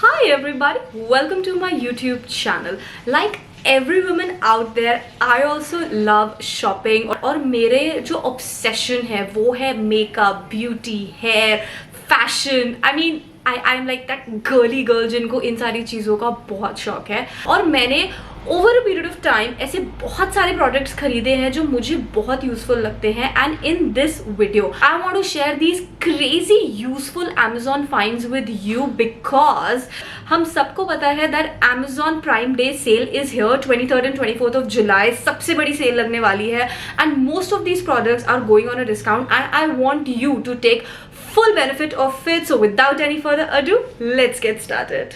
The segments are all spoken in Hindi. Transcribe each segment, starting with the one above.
Hi everybody, welcome to my YouTube channel. Like every woman out there, I also love shopping और मेरे जो obsession है वो है makeup, beauty, hair, fashion. I'm like that girly girl जिनको इन सारी चीज़ों का बहुत शौक है और मैंने over a period of time ऐसे बहुत सारे प्रोडक्ट्स खरीदे हैं जो मुझे बहुत यूजफुल लगते हैं. And in this video I want to share these crazy useful Amazon finds with you because हम सबको पता है that Amazon prime day sale is here 23rd and 24th of July. सबसे बड़ी सेल लगने वाली है and most of these products are going on a discount and I want you to take full benefit of it. So without any further ado, let's get started.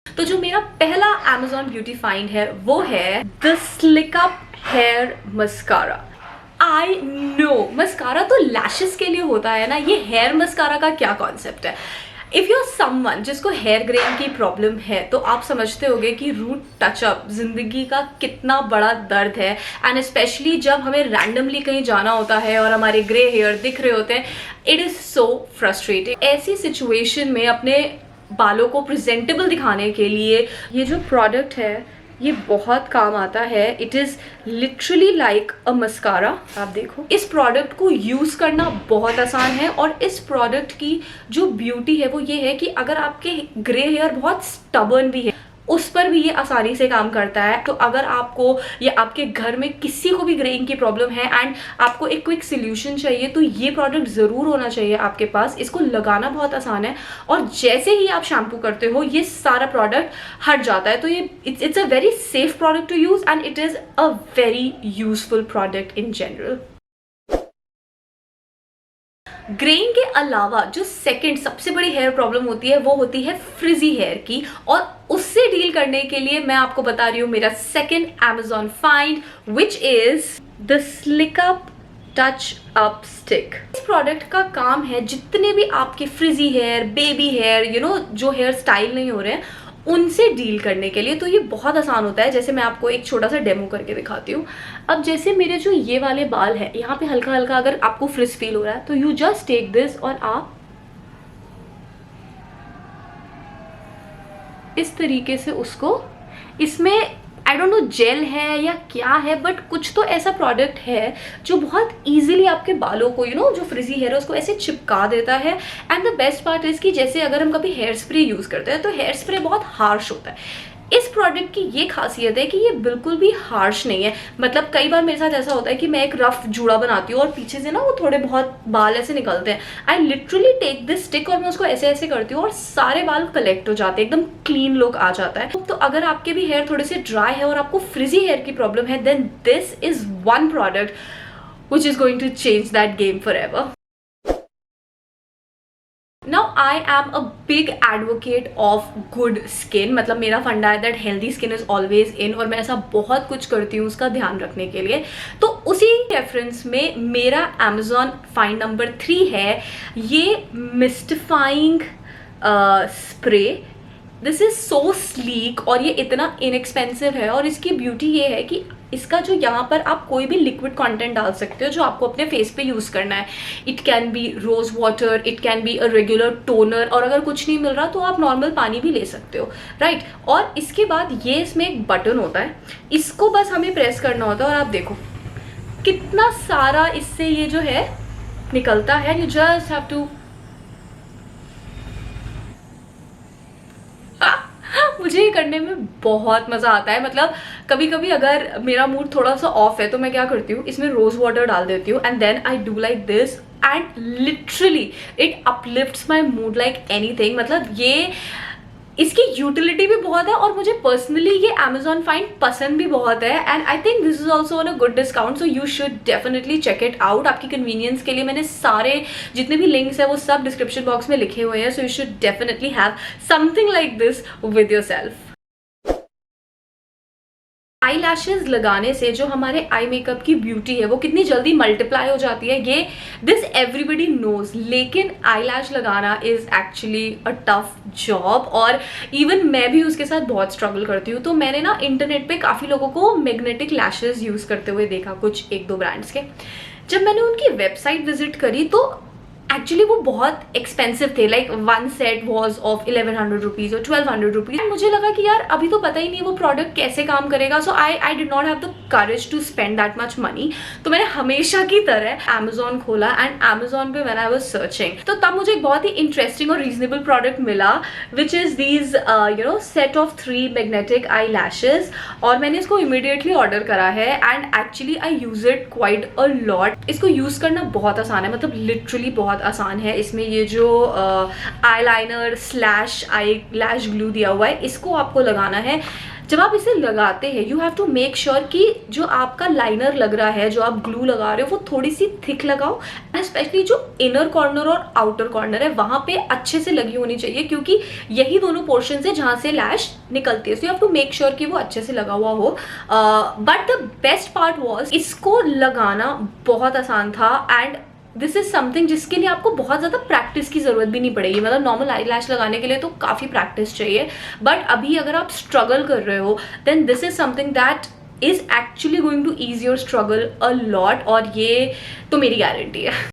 तो जो मेरा पहला Amazon ब्यूटी फाइंड है वो है the slick up hair mascara. I know mascara तो लैशेस के लिए होता है ना, ये हेयर मस्कारा का क्या कॉन्सेप्ट है. इफ़ यू आर समवन जिसको हेयर ग्रेइंग की प्रॉब्लम है तो आप समझते होंगे कि रूट टचअप जिंदगी का कितना बड़ा दर्द है. एंड स्पेशली जब हमें रैंडमली कहीं जाना होता है और हमारे ग्रे हेयर दिख रहे होते हैं, इट इज़ सो फ्रस्ट्रेटिंग. ऐसी सिचुएशन में अपने बालों को प्रेजेंटेबल दिखाने के लिए ये जो प्रोडक्ट है ये बहुत काम आता है. It is literally like a mascara. आप देखो इस प्रोडक्ट को यूज़ करना बहुत आसान है और इस प्रोडक्ट की जो ब्यूटी है वो ये है कि अगर आपके ग्रे हेयर बहुत स्टबर्न भी है उस पर भी ये आसानी से काम करता है. तो अगर आपको या आपके घर में किसी को भी ग्रेइंग की प्रॉब्लम है एंड आपको एक क्विक सोल्यूशन चाहिए तो ये प्रोडक्ट ज़रूर होना चाहिए आपके पास. इसको लगाना बहुत आसान है और जैसे ही आप शैम्पू करते हो ये सारा प्रोडक्ट हट जाता है. तो ये it's a very safe product to use and it is a very useful product in general. Greying के अलावा जो सेकंड सबसे बड़ी हेयर प्रॉब्लम होती है वो होती है फ्रिजी हेयर की, और उससे डील करने के लिए मैं आपको बता रही हूँ मेरा second Amazon find which is the slick up touch up stick. इस प्रोडक्ट का काम है जितने भी आपके फ्रिजी हेयर, बेबी हेयर, जो हेयर स्टाइल नहीं हो रहे हैं उनसे डील करने के लिए. तो ये बहुत आसान होता है. जैसे मैं आपको एक छोटा सा डेमो करके दिखाती हूँ. अब जैसे मेरे जो ये वाले बाल हैं यहाँ पे हल्का हल्का अगर आपको फ्रिज फील हो रहा है तो यू जस्ट टेक दिस और आप इस तरीके से उसको, इसमें आई डोंट नो जेल है या क्या है बट कुछ तो ऐसा प्रोडक्ट है जो बहुत ईजिली आपके बालों को जो फ्रिजी हेयर है उसको ऐसे चिपका देता है. And the best part is कि जैसे अगर हम कभी हेयर स्प्रे यूज़ करते हैं तो हेयर स्प्रे बहुत हार्श होता है. इस प्रोडक्ट की ये खासियत है कि ये बिल्कुल भी हार्श नहीं है. मतलब कई बार मेरे साथ ऐसा होता है कि मैं एक रफ जूड़ा बनाती हूँ और पीछे से ना वो थोड़े बहुत बाल ऐसे निकलते हैं. I literally take this stick और मैं उसको ऐसे ऐसे करती हूँ और सारे बाल कलेक्ट हो जाते हैं, एकदम क्लीन लुक आ जाता है. तो अगर आपके भी हेयर थोड़े से ड्राई है और आपको फ्रिजी हेयर की प्रॉब्लम है then this is one product which is going to change that game forever. Now I am a big advocate of good skin. मतलब मेरा फंडा है that healthy skin is always in और मैं ऐसा बहुत कुछ करती हूँ उसका ध्यान रखने के लिए. तो उसी रेफरेंस में मेरा Amazon फाइंड नंबर 3 है ये mystifying spray. This is so sleek और ये इतना इनएक्सपेंसिव है और इसकी ब्यूटी ये है कि इसका जो यहाँ पर आप कोई भी लिक्विड कंटेंट डाल सकते हो जो आपको अपने फेस पे यूज़ करना है. It can be rose water, it can be a regular toner, और अगर कुछ नहीं मिल रहा तो आप नॉर्मल पानी भी ले सकते हो, राइट. और इसके बाद ये इसमें एक बटन होता है, इसको बस हमें प्रेस करना होता है और आप देखो कितना सारा इससे ये जो है निकलता है. You just have to. मुझे ये करने में बहुत मज़ा आता है. मतलब कभी कभी अगर मेरा मूड थोड़ा सा ऑफ है तो मैं क्या करती हूँ इसमें रोज़ वाटर डाल देती हूँ and then I do like this and literally it uplifts my mood like anything. मतलब ये इसकी यूटिलिटी भी बहुत है और मुझे पर्सनली ये Amazon फाइंड पसंद भी बहुत है. And I think this is also on a good discount so you should definitely check it out. आपकी कन्वीनियंस के लिए मैंने सारे जितने भी लिंक्स है वो सब डिस्क्रिप्शन बॉक्स में लिखे हुए हैं. सो you should definitely have something like this with your self. Eye lashes लगाने से जो हमारे आई मेकअप की ब्यूटी है वो कितनी जल्दी मल्टीप्लाई हो जाती है ये दिस एवरीबडी नोज. लेकिन आई लैश लगाना is actually a tough job और इवन मैं भी उसके साथ बहुत स्ट्रगल करती हूँ. तो मैंने ना इंटरनेट पे काफ़ी लोगों को मैग्नेटिक लैशेज यूज़ करते हुए देखा, कुछ 1-2 ब्रांड्स के. जब मैंने उनकी वेबसाइट विजिट करी तो एक्चुअली वो बहुत एक्सपेंसिव थे, like one set was of 1100 rupees और 1200 रुपीज़। मुझे लगा कि यार अभी तो पता ही नहीं वो प्रोडक्ट कैसे काम करेगा, so I did not have the courage to spend that much money. तो मैंने हमेशा की तरह अमेजोन खोला एंड अमेजोन पे व्हेन आई वाज सर्चिंग, तो तब मुझे एक बहुत ही इंटरेस्टिंग और रीजनेबल प्रोडक्ट मिला which is these set of 3 magnetic eyelashes, और मैंने इसको इमीडिएटली ऑर्डर करा है and actually I use it quite a lot. इसको यूज़ करना बहुत आसान है, मतलब लिटरली बहुत आसान है। इसमें ये जो eye liner slash I lash glue दिया हुआ है, इसको आपको लगाना है। जब आप इसे लगाते हैं you have to make sure कि जो आपका लाइनर लग रहा है, जो आप ग्लू लगा रहे हो, वो थोड़ी सी थिक लगाओ एंड स्पेशली जो इनर कॉर्नर और आउटर कॉर्नर है वहां पे अच्छे से लगी होनी चाहिए, क्योंकि यही दोनों पोर्शन है जहां से लैश निकलती है। So you have to make sure कि वो अच्छे से लगा हुआ हो। But the best part was इसको लगाना बहुत आसान था एंड दिस इज समथिंग जिसके लिए आपको बहुत ज़्यादा प्रैक्टिस की ज़रूरत भी नहीं पड़ेगी। मतलब नॉर्मल आई लैश लगाने के लिए तो काफ़ी प्रैक्टिस चाहिए, बट अभी अगर आप स्ट्रगल कर रहे हो then this is something that is actually going to ease your struggle a lot, और ये तो मेरी गारंटी है।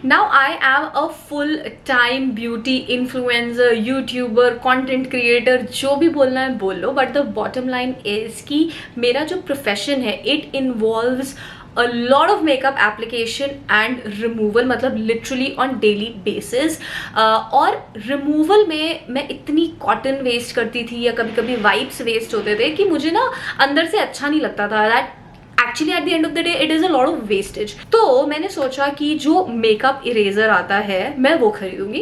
Now I am a full-time beauty influencer, YouTuber, content creator, जो भी बोलना है बोल लो, but the bottom line is कि मेरा जो profession है it involves a lot of makeup application and removal, मतलब literally on daily basis। और removal में मैं इतनी cotton waste करती थी या कभी कभी wipes waste होते थे कि मुझे ना अंदर से अच्छा नहीं लगता था। that actually at the end of the day it is a lot of wastage. तो मैंने सोचा कि जो मेकअप इरेजर आता है मैं वो खरीदूंगी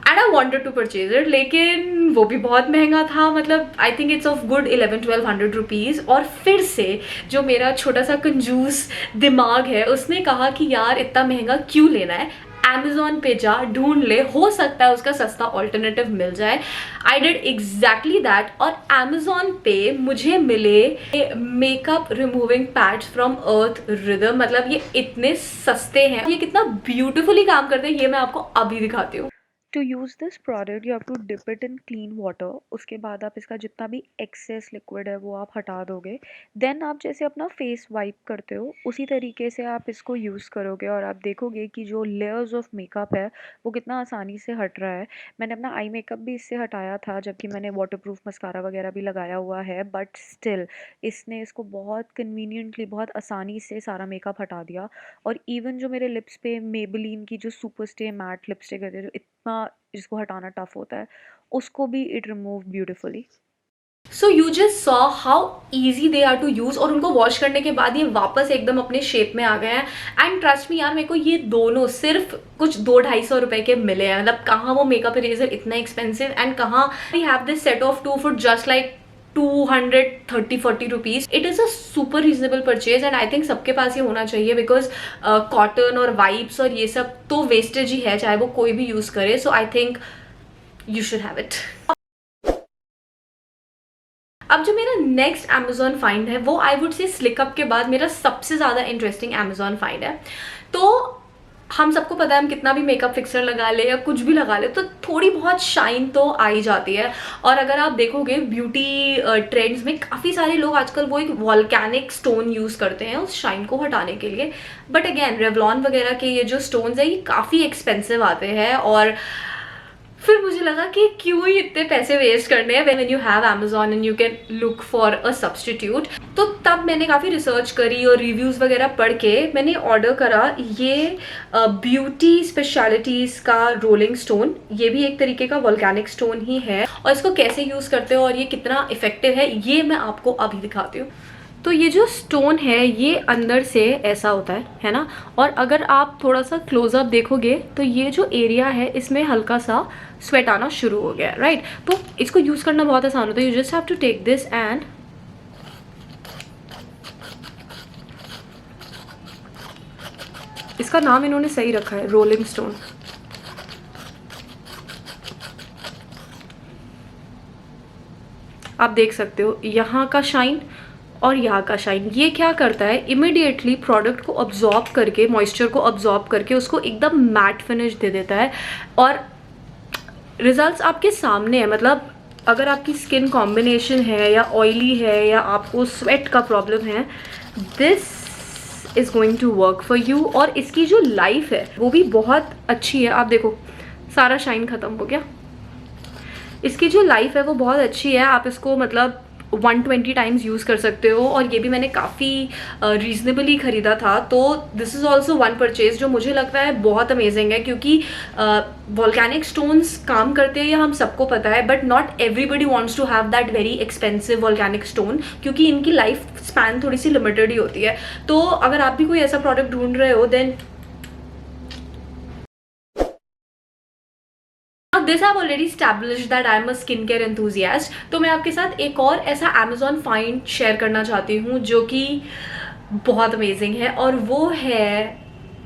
and I wanted to purchase it, लेकिन वो भी बहुत महंगा था। मतलब I think it's of good 1100-1200 rupees. और फिर से जो मेरा छोटा सा कंजूस दिमाग है उसने कहा कि यार इतना महंगा क्यों लेना है, Amazon पे जा ढूंढ ले, हो सकता है उसका सस्ता ऑल्टरनेटिव मिल जाए। आई डिड एग्जैक्टली दैट, और Amazon पे मुझे मिले makeup removing pads from Earth Rhythm. मतलब ये इतने सस्ते हैं, ये कितना ब्यूटिफुली काम करते हैं ये मैं आपको अभी दिखाती हूँ। To use this product you have to dip it in clean water. उसके बाद आप इसका जितना भी एक्सेस लिक्विड है वो आप हटा दोगे। देन आप जैसे अपना फेस वाइप करते हो उसी तरीके से आप इसको यूज़ करोगे और आप देखोगे कि जो लेयर्स ऑफ मेकअप है वो कितना आसानी से हट रहा है। मैंने अपना आई मेकअप भी इससे हटाया था जबकि मैंने वाटरप्रूफ मस्कारा वगैरह भी लगाया हुआ है, बट स्टिल इसने इसको बहुत कन्वीनियंटली बहुत आसानी से सारा मेकअप हटा दिया। और इवन जो मेरे लिप्स पे मेबेलिन की जो सुपर स्टे मैट लिपस्टिक है जो इतना जिसको हटाना टफ होता है उसको भी it remove beautifully. So you just saw how easy they are to use, और उनको वॉश करने के बाद ये वापस एकदम अपने शेप में आ गए हैं। एंड ट्रस्ट मी यार, मेरे को ये दोनों सिर्फ कुछ 200-250 रुपए के मिले हैं। मतलब कहाँ वो मेकअप इरेजर इतना एक्सपेंसिव एंड कहाँ we have this set of 2 for just like 230-40 rupees. It is a super reasonable purchase and I think सबके पास ये होना चाहिए, बिकॉज कॉटन और वाइप्स और ये सब तो वेस्टेज ही है चाहे वो कोई भी यूज़ करे। So I think you should have it. अब जो मेरा नेक्स्ट Amazon फाइंड है वो आई वुड से स्लिकअप के बाद मेरा सबसे ज़्यादा इंटरेस्टिंग Amazon फाइंड है। तो हम सबको पता है हम कितना भी मेकअप फिक्सर लगा ले या कुछ भी लगा ले तो थोड़ी बहुत शाइन तो आ ही जाती है। और अगर आप देखोगे ब्यूटी ट्रेंड्स में काफ़ी सारे लोग आजकल वो एक वॉल्केनिक स्टोन यूज़ करते हैं उस शाइन को हटाने के लिए। बट अगेन रेवलॉन वगैरह के ये जो स्टोन्स है ये काफ़ी एक्सपेंसिव आते हैं, और फिर मुझे लगा कि क्यों ही इतने पैसे वेस्ट करने हैं when you have Amazon and you can look for a substitute. तो तब मैंने काफ़ी रिसर्च करी और रिव्यूज़ वगैरह पढ़ के मैंने ऑर्डर करा ये ब्यूटी स्पेशलिटीज़ का रोलिंग स्टोन। ये भी एक तरीके का वॉल्केनिक स्टोन ही है, और इसको कैसे यूज़ करते हो और ये कितना इफेक्टिव है ये मैं आपको अभी दिखाती हूँ। तो ये जो स्टोन है ये अंदर से ऐसा होता है ना, और अगर आप थोड़ा सा क्लोजअप देखोगे तो ये जो एरिया है इसमें हल्का सा स्वेट आना शुरू हो गया, राइट। तो इसको यूज़ करना बहुत आसान होता है। You just have to take this and इसका नाम इन्होंने सही रखा है रोलिंग स्टोन। आप देख सकते हो यहाँ का शाइन और यहाँ का शाइन। ये क्या करता है इमिडिएटली प्रोडक्ट को अब्जॉर्ब करके, मॉइस्चर को अब्जॉर्ब करके उसको एकदम मैट फिनिश दे देता है, और रिजल्ट्स आपके सामने है। मतलब अगर आपकी स्किन कॉम्बिनेशन है या ऑयली है या आपको स्वेट का प्रॉब्लम है, this is going to work for you. और इसकी जो लाइफ है वो भी बहुत अच्छी है। आप देखो सारा शाइन खत्म हो गया। इसकी जो लाइफ है वो बहुत अच्छी है। आप इसको मतलब 120 टाइम्स यूज़ कर सकते हो। और ये भी मैंने काफ़ी रीजनेबली ख़रीदा था, तो this is also one purchase जो मुझे लगता है बहुत अमेजिंग है, क्योंकि वॉल्केनिक स्टोन्स काम करते हैं ये हम सबको पता है, but not everybody wants to have that very expensive volcanic stone, क्योंकि इनकी लाइफ स्पैन थोड़ी सी लिमिटेड ही होती है। तो अगर आप भी कोई ऐसा प्रोडक्ट ढूंढ रहे हो then this have already established that I am a skin care enthusiast. तो मैं आपके साथ एक और ऐसा अमेजॉन फाइंड शेयर करना चाहती हूँ जो कि बहुत अमेजिंग है, और वो है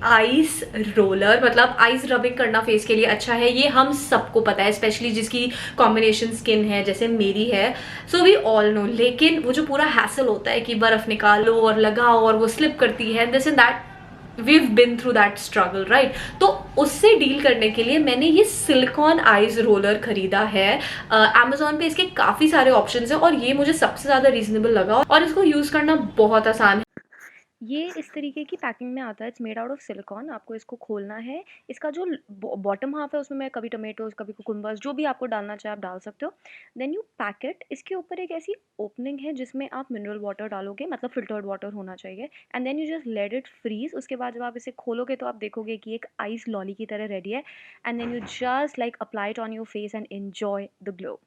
आइस रोलर। मतलब आइस रबिंग करना फेस के लिए अच्छा है, ये हम सबको पता है, स्पेशली जिसकी कॉम्बिनेशन स्किन है जैसे मेरी है, सो वी ऑल नो। लेकिन वो जो पूरा हैसल होता है कि बर्फ निकालो और लगाओ और वो स्लिप करती है, this and that, we've been through that struggle, right? तो उससे डील करने के लिए मैंने ये सिलिकॉन आइज रोलर खरीदा है। Amazon पे इसके काफ़ी सारे ऑप्शंस हैं और ये मुझे सबसे ज़्यादा रीजनेबल लगा और इसको यूज़ करना बहुत आसान है। ये इस तरीके की पैकिंग में आता है। It's made out of silicon. आपको इसको खोलना है। इसका जो बॉटम हाफ है उसमें मैं कभी टमेटोज, कभी कुकुम्बर्स, जो भी आपको डालना चाहे आप डाल सकते हो। Then you pack it. इसके ऊपर एक ऐसी ओपनिंग है जिसमें आप मिनरल वाटर डालोगे, मतलब फिल्टर्ड वाटर होना चाहिए। And then you just let it freeze. उसके बाद जब आप इसे खोलोगे तो आप देखोगे कि एक आइस लॉली की तरह रेडी है। And then you just like apply it on your face and enjoy the glow.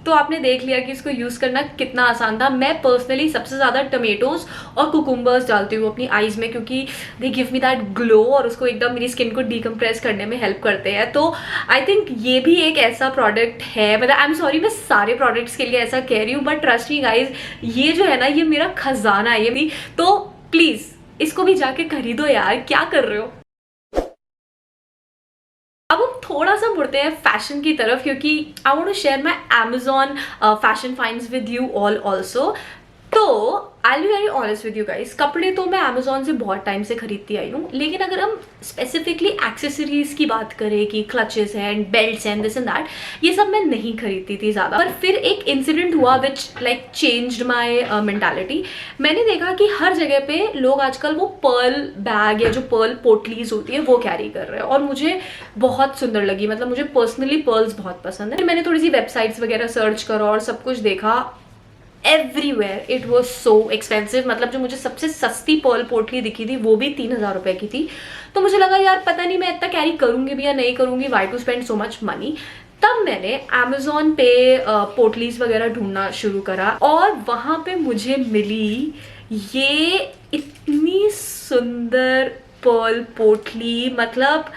तो आपने देख लिया कि इसको यूज़ करना कितना आसान था। मैं पर्सनली सबसे ज़्यादा टमेटोज और कुकुम्बर्स डालती हूँ अपनी आईज में, क्योंकि they give me that glow और उसको एकदम मेरी स्किन को डीकम्प्रेस करने में हेल्प करते हैं। तो आई थिंक ये भी एक ऐसा प्रोडक्ट है, मतलब आई एम सॉरी मैं सारे प्रोडक्ट्स के लिए ऐसा कह रही हूँ, बट ट्रस्ट मी गाइज, ये जो है ना ये मेरा खजाना है ये भी। तो प्लीज़ इसको भी जाके खरीदो यार, क्या कर रहे हो। अब हम थोड़ा सा मुड़ते हैं फैशन की तरफ, क्योंकि I want to share my Amazon fashion finds with you all also. तो I be very honest with you guys, कपड़े तो मैं अमेजोन से बहुत टाइम से खरीदती आई हूँ, लेकिन अगर हम स्पेसिफिकली एक्सेसरीज की बात करें कि clutches and belts and this and that, ये सब मैं नहीं खरीदती थी ज़्यादा। पर फिर एक इंसिडेंट हुआ which like changed my mentality. मैंने देखा कि हर जगह पे लोग आजकल वो पर्ल बैग या जो पर्ल पोटलीज होती है वो कैरी कर रहे हैं, और मुझे बहुत सुंदर लगी। मतलब मुझे पर्सनली पर्ल्स बहुत पसंद है। फिर मैंने थोड़ी सी वेबसाइट्स वगैरह सर्च करा और सब कुछ देखा, everywhere it was so expensive. मतलब जो मुझे सबसे सस्ती पर्ल पोटली दिखी थी वो भी 3000 रुपये की थी। तो मुझे लगा यार पता नहीं मैं इतना कैरी करूंगी भी या नहीं करूंगी, why to spend so much money. तब मैंने अमेजोन पे पोटलीज वगैरह ढूंढना शुरू करा और वहाँ पे मुझे मिली ये इतनी सुंदर पर्ल पोटली। मतलब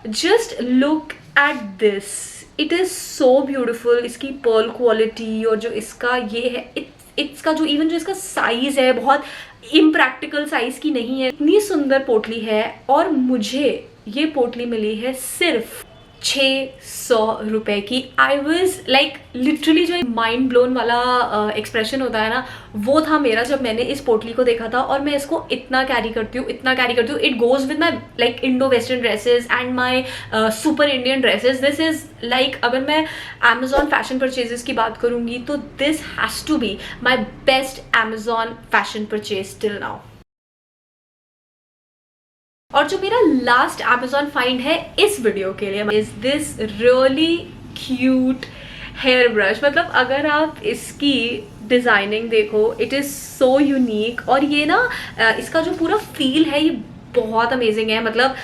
just look at this, it is so beautiful. इसकी पर्ल क्वालिटी और जो इसका ये है, इसका जो इवन जो इसका साइज है बहुत इम्प्रैक्टिकल साइज की नहीं है, इतनी सुंदर पोटली है। और मुझे ये पोटली मिली है सिर्फ 600 रुपये की। आई वॉज लाइक लिटरली जो माइंड ब्लोन वाला एक्सप्रेशन होता है ना, वो था मेरा जब मैंने इस पोटली को देखा था। और मैं इसको इतना कैरी करती हूँ, इतना कैरी करती हूँ। It goes with my like Indo western dresses and my super Indian dresses. This is like, अगर मैं अमेजॉन फैशन परचेजेस की बात करूँगी तो this has to be my best Amazon fashion purchase till now. और जो मेरा लास्ट अमेजॉन फाइंड है इस वीडियो के लिए is this really cute hairbrush. मतलब अगर आप इसकी डिज़ाइनिंग देखो, इट इज़ सो यूनिक। और ये ना इसका जो पूरा फील है ये बहुत अमेजिंग है। मतलब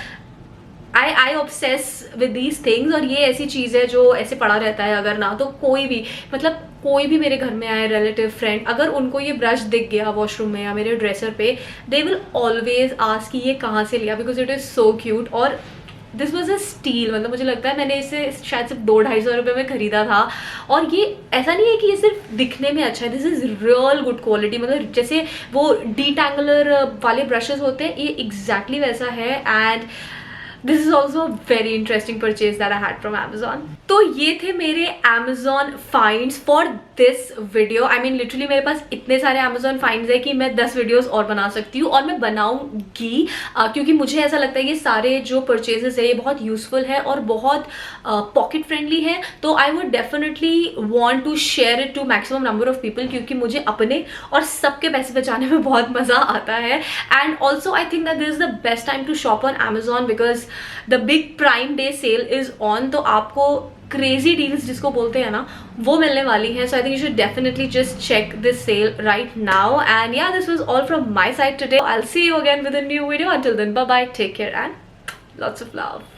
आई ऑब्सेस विद दीज थिंग्स। और ये ऐसी चीज़ है जो ऐसे पड़ा रहता है, अगर ना तो कोई भी, मतलब कोई भी मेरे घर में आए रिलेटिव फ्रेंड, अगर उनको ये ब्रश दिख गया वॉशरूम में या मेरे ड्रेसर पे, दे विल ऑलवेज आस्क कि ये कहाँ से लिया, because it is so cute. और दिस वॉज अ स्टील। मतलब मुझे लगता है मैंने इसे शायद सिर्फ 200-250 रुपये में ख़रीदा था। और ये ऐसा नहीं है कि ये सिर्फ दिखने में अच्छा है, this is real good quality. मतलब जैसे वो डीटैंगलर वाले ब्रशेज़ होते हैं, ये एग्जैक्टली वैसा है। And this is also a very interesting purchase that I had from Amazon. तो ये थे मेरे Amazon finds for this video. I mean literally मेरे पास इतने सारे Amazon फाइंड्स है कि मैं 10 वीडियोस और बना सकती हूँ, और मैं बनाऊंगी क्योंकि मुझे ऐसा लगता है ये सारे जो परचेजेस है ये बहुत यूजफुल है और बहुत पॉकेट फ्रेंडली है. तो I would definitely want to share it to maximum number of people, क्योंकि मुझे अपने और सबके पैसे बचाने में बहुत मज़ा आता है. And also I think that this is the best time to shop on Amazon because the big prime day sale is on. तो आपको क्रेजी डील्स जिसको बोलते हैं ना वो मिलने वाली है. So I think you should definitely just check this sale right now. And yeah this was all from my side today. I will see you again with a new video. Until then bye bye, take care and lots of love.